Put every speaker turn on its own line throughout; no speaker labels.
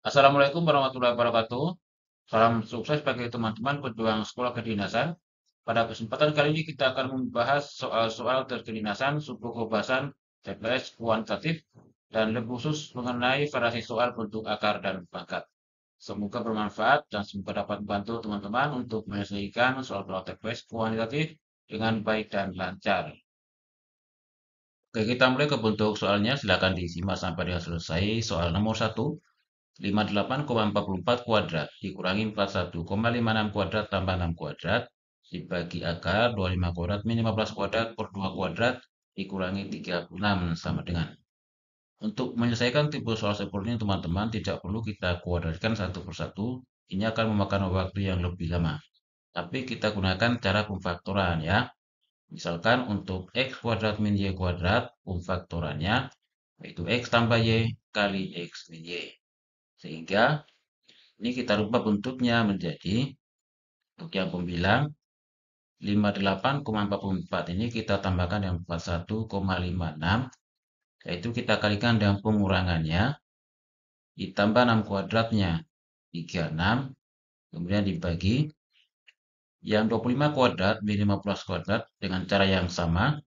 Assalamualaikum warahmatullahi wabarakatuh. Salam sukses bagi teman-teman pejuang sekolah kedinasan. Pada kesempatan kali ini kita akan membahas soal-soal kedinasan, subpembahasan TPS kuantitatif, dan lebih khusus mengenai variasi soal bentuk akar dan pangkat. Semoga bermanfaat dan semoga dapat membantu teman-teman untuk menyelesaikan soal-soal TPS kuantitatif dengan baik dan lancar. Oke, kita mulai ke bentuk soalnya. Silakan disimak sampai dengan selesai. Soal nomor 1. 58,44 kuadrat dikurangi 41,56 kuadrat tambah 6 kuadrat dibagi akar 25 kuadrat min 15 kuadrat per 2 kuadrat dikurangi 36 sama dengan. Untuk menyelesaikan tipe soal seperti ini teman-teman tidak perlu kita kuadratkan satu persatu. Ini akan memakan waktu yang lebih lama. Tapi kita gunakan cara pemfaktoran ya. Misalkan untuk x kuadrat min y kuadrat pemfaktorannya yaitu x tambah y kali x min y. Sehingga ini kita rubah bentuknya menjadi untuk yang pembilang 58,44 ini kita tambahkan yang 41,56 yaitu kita kalikan dengan pengurangannya ditambah 6 kuadratnya 36 kemudian dibagi yang 25 kuadrat min 15 kuadrat dengan cara yang sama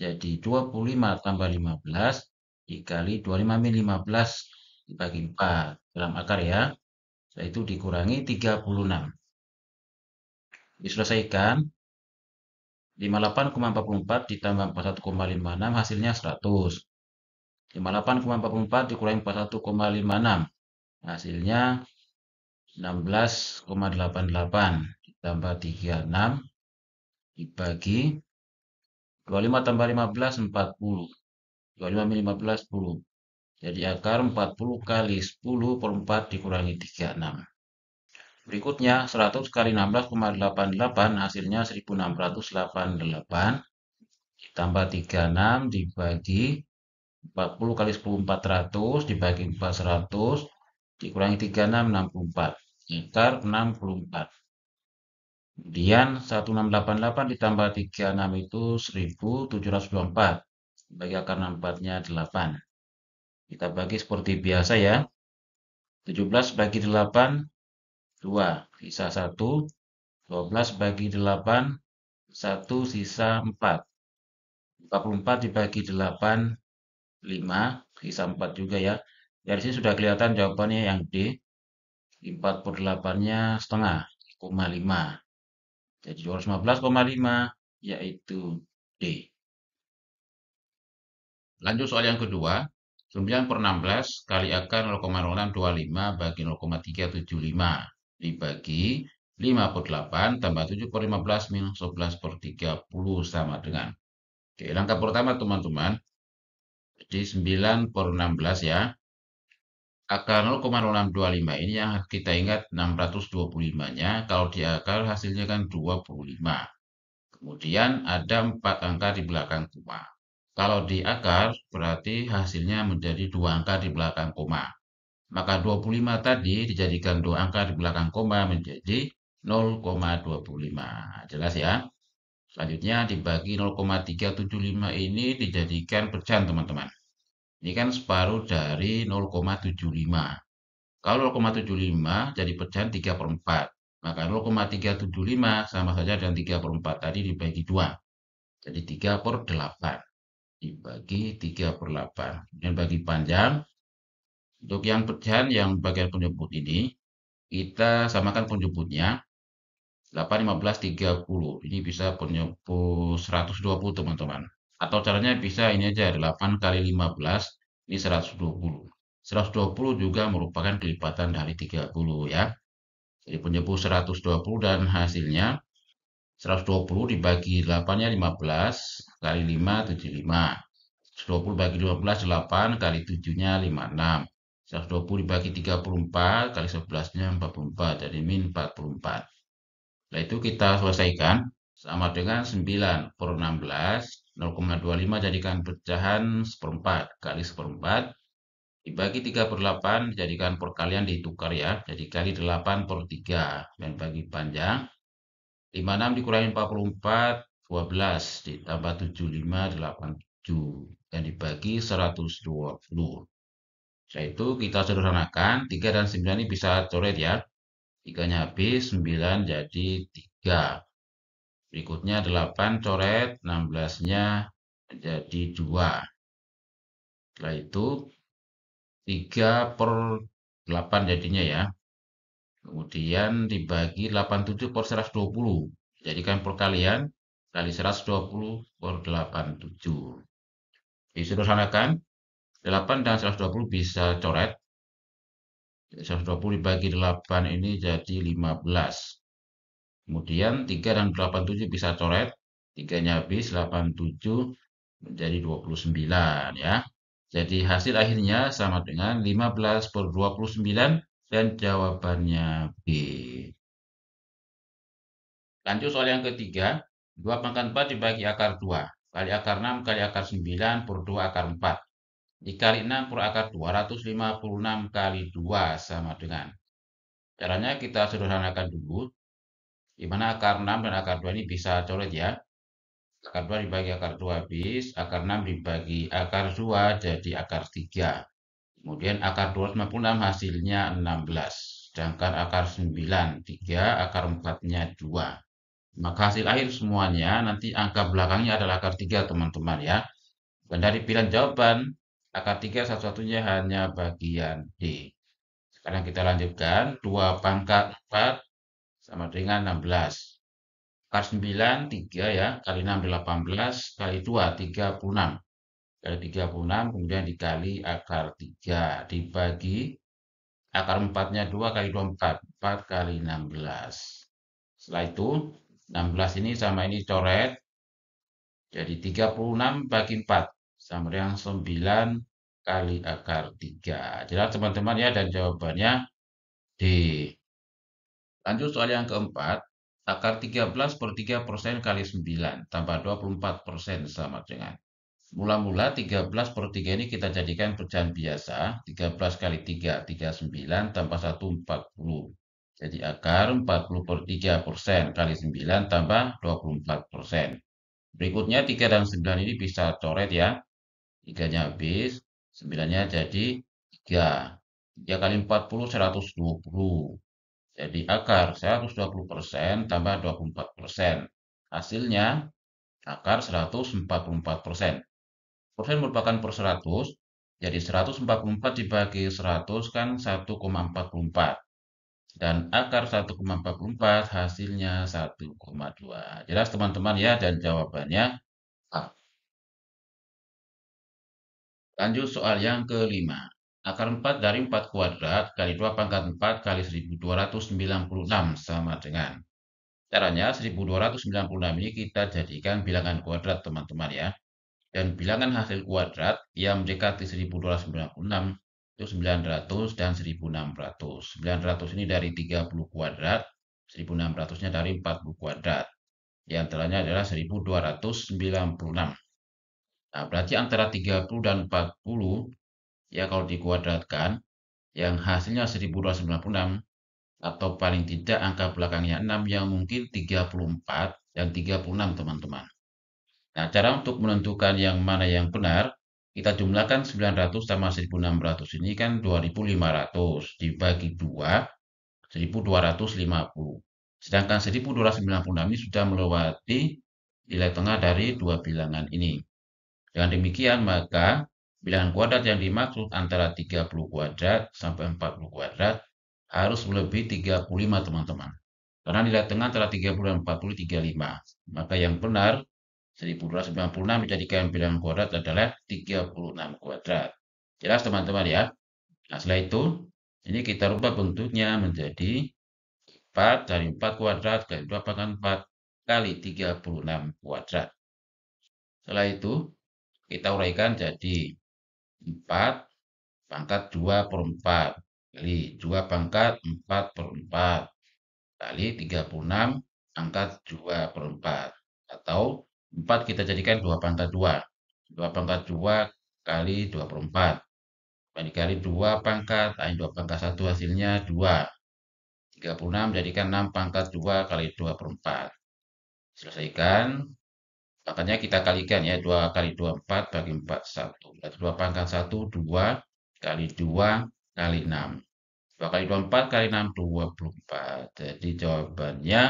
jadi 25 tambah 15 dikali 25 min 15 dibagi 4 dalam akar ya. Setelah itu dikurangi 36. Diselesaikan 58,44 ditambah 41,56 hasilnya 100. 58,44 dikurangi 41,56 hasilnya 16,88 ditambah 36 dibagi 25 tambah 15 40. 25 min 15 10. Jadi akar 40 kali 10 per 4 dikurangi 36. Berikutnya 100 kali 16,88 hasilnya 1688 ditambah 36 dibagi 40 kali 10 400 dibagi 400 dikurangi 36 64 akar 64. Kemudian 1688 ditambah 36 itu 1724 bagi akar 64-nya 8. Kita bagi seperti biasa ya. 17 bagi 8 2 sisa 1. 12 bagi 8 1 sisa 4. 44 dibagi 8 5 sisa 4 juga ya. Dari sini sudah kelihatan jawabannya yang D. 4 per 8-nya setengah, 5. Jadi 215,5 yaitu D. Lanjut soal yang kedua. 9 per 16 kali akar 0,0625 bagi 0,375 dibagi 5 per 8 tambah 7 per 15 minus 11 per 30 sama dengan. Oke, langkah pertama teman-teman. Jadi 9 per 16 ya. Akar 0,0625 ini yang kita ingat 625-nya. Kalau di akar hasilnya kan 25. Kemudian ada 4 angka di belakang koma. Kalau di akar berarti hasilnya menjadi 2 angka di belakang koma. Maka 25 tadi dijadikan 2 angka di belakang koma menjadi 0,25. Jelas ya? Selanjutnya dibagi 0,375 ini dijadikan pecahan teman-teman. Ini kan separuh dari 0,75. Kalau 0,75 jadi pecahan 3 per 4. Maka 0,375 sama saja dengan 3 per 4 tadi dibagi 2. Jadi 3 per 8. Dibagi 3 per 8. Kemudian bagi panjang. Untuk yang pecahan yang bagian penyebut ini, kita samakan penyebutnya. 8, 15, 30. Ini bisa penyebut 120 teman-teman. Atau caranya bisa ini aja 8 kali 15 ini 120. 120 juga merupakan kelipatan dari 30 ya. Jadi penyebut 120 dan hasilnya 120 dibagi 8-nya 15 kali 5 75. 120 bagi 15 8 kali 7-nya 56. 120 dibagi 34 kali 11-nya 44 jadi min 44. Setelah itu kita selesaikan sama dengan 9 per 16 0,25 jadikan pecahan seperempat kali seperempat dibagi 3 per 8 jadikan perkalian ditukar ya jadi kali 8 per 3 dan bagi panjang 56 dikurangi 44 12 ditambah 75 87 dan dibagi 120. Setelah itu kita sederhanakan, 3 dan 9 ini bisa coret ya. 3-nya habis, 9 jadi 3. Berikutnya 8 coret, 16-nya jadi 2. Setelah itu 3/8 jadinya ya. Kemudian dibagi 87 per 120. Jadikan perkalian kali 120 per 87. Disederhanakan, 8 dan 120 bisa coret. 120 dibagi 8 ini jadi 15. Kemudian 3 dan 87 bisa coret. 3-nya habis, 87 menjadi 29 ya. Jadi hasil akhirnya sama dengan 15/29 dan jawabannya B. Lanjut soal yang ketiga, 2/4 dibagi akar 2, kali akar 6 kali akar 9 per 2 akar 4. Dikali 6 per akar 256 kali 2 sama dengan. Caranya kita sederhanakan dulu, di mana akar 6 dan akar 2 ini bisa coret ya. Akar 2 dibagi akar 2 habis, akar 6 dibagi akar 2 jadi akar 3. Kemudian akar 256 hasilnya 16. Sedangkan akar 9, 3, akar 4-nya 2. Maka hasil akhir semuanya nanti angka belakangnya adalah akar 3 teman-teman ya. Dan dari pilihan jawaban, akar 3 satu-satunya hanya bagian D. Sekarang kita lanjutkan, 2/4 sama dengan 16. Akar 9, 3 ya, kali 6, 18, kali 2, 36. Kali 36, kemudian dikali akar 3, dibagi akar 4-nya 2 kali 2, 4. 4 kali 16. Setelah itu, 16 ini sama ini coret. Jadi 36 bagi 4 sama dengan 9 kali akar 3. Jelas teman-teman ya, dan jawabannya D. Lanjut soal yang keempat. Akar 13/3% kali 9 tambah 24% sama dengan. Mula-mula 13/3 ini kita jadikan pecahan biasa. 13 kali 3, 39 tambah 1, 40. Jadi akar 40/3% kali 9 tambah 24%. Berikutnya 3 dan 9 ini bisa coret ya. 3-nya habis, 9-nya jadi 3. 3 kali 40, 120. Jadi akar 120% tambah 24%. Hasilnya akar 144%. Persen merupakan per 100, jadi 144 dibagi 100 kan 1,44. Dan akar 1,44 hasilnya 1,2. Jelas teman-teman ya, dan jawabannya A. Lanjut soal yang kelima. Akar 4 dari 4 kuadrat kali 2/4 kali 1296 sama dengan. Caranya 1296 ini kita jadikan bilangan kuadrat teman-teman ya. Dan bilangan hasil kuadrat yang mendekati 1296 itu 900 dan 1600. 900 ini dari 30 kuadrat, 1600-nya dari 40 kuadrat. Di antaranya adalah 1296. Nah, berarti antara 30 dan 40 ya kalau dikuadratkan yang hasilnya 1296 atau paling tidak angka belakangnya 6 yang mungkin 34 dan 36 teman-teman. Nah, cara untuk menentukan yang mana yang benar, kita jumlahkan 900 sama 1600 ini kan 2500 dibagi 2, 1250. Sedangkan 1296 ini sudah melewati nilai tengah dari dua bilangan ini. Dengan demikian, maka bilangan kuadrat yang dimaksud antara 30 kuadrat sampai 40 kuadrat harus melebihi 35 teman-teman. Karena nilai tengah antara 30 dan 40 35. Maka yang benar 1296 dijadikan bilangan kuadrat adalah 36 kuadrat. Jelas teman-teman ya. Nah, setelah itu ini kita rubah bentuknya menjadi 4 dari 4 kuadrat kali 2/4 kali 36 kuadrat. Setelah itu kita uraikan jadi 4 pangkat 2/4 kali 2/4 kali 36 pangkat 2/4. Atau 4 kita jadikan 2/2. 2/2 kali 2/4. Dikali 2 pangkat, 2/1 hasilnya 2. 36 jadikan 6/2 kali 2/4. Selesaikan. Makanya kita kalikan ya, 2 kali 2, 4 bagi 4, 1. Berarti 2/1, 2 kali 2 kali 6. 2 kali 2, 4 kali 6, 24. Jadi jawabannya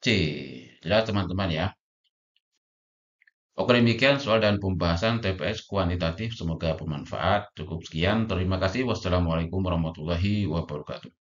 C. Jelas teman-teman ya. Oke, demikian soal dan pembahasan TPS kuantitatif. Semoga bermanfaat. Cukup sekian. Terima kasih. Wassalamualaikum warahmatullahi wabarakatuh.